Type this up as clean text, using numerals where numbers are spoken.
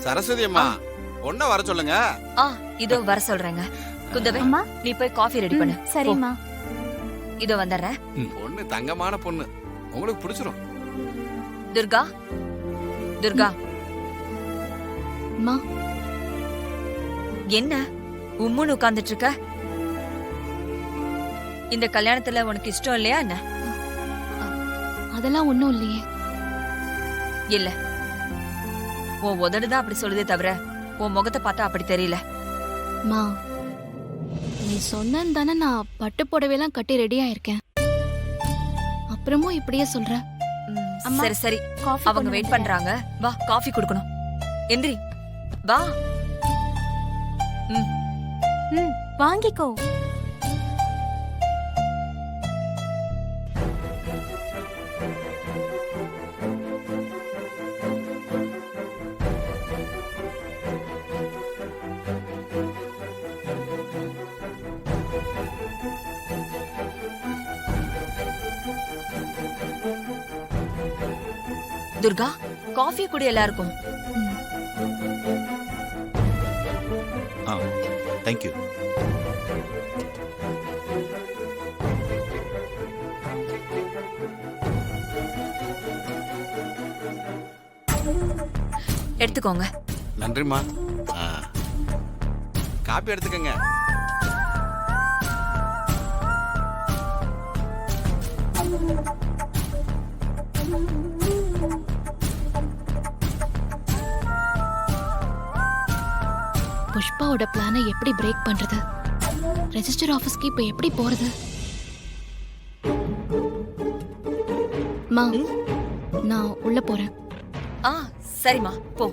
சரஸ்வதி அம்மா ஒன்ன வர சொல்லுங்க. இதோ வர சொல்றேங்க. குந்தவை நீ போய் காஃபி ரெடி பண்ணு. சரிம்மா. இதோ வந்துடுறேன். பொண்ணு தங்கமான பொண்ணு, உங்களுக்கு பிடிச்சிரும். துர்கா, துர்கா. அம்மா என்ன உம்முன்னு உட்கார்ந்துட்டு இருக்க? இந்த கல்யாணத்துல உனக்கு இஷ்டம் இல்லையா என்ன? அதெல்லாம் ஒண்ணும் இல்லையே. இல்ல, உன் உதடுதான் அப்படி சொல்லுதே தவிர உன் முகத்தை பார்த்தா அப்படி தெரியல. மா நீ சொன்னேன்னு தானே நான் பட்டு புடவையெல்லாம் கட்டி ரெடியா இருக்கேன். அப்புறமும் இப்படியே சொல்ற. சரி சரி, அவங்க வெயிட் பண்றாங்க. வா காஃபி குடுக்கணும். எந்திரி வா. வாங்கிக்கோ. துர்கா, காஃபி குடி எல்லாருக்கும். தேங்க்யூ. எடுத்துக்கோங்க. நன்றிம்மா. காப்பி எடுத்துக்கங்க. புஷ்பாவோட பிளானை எப்படி பிரேக் பண்றது? ரெஜிஸ்டர் ஆபீஸ்க்கு இப்ப எப்படி போறது? மா நான் உள்ள போறேன். சரிம்மா போ.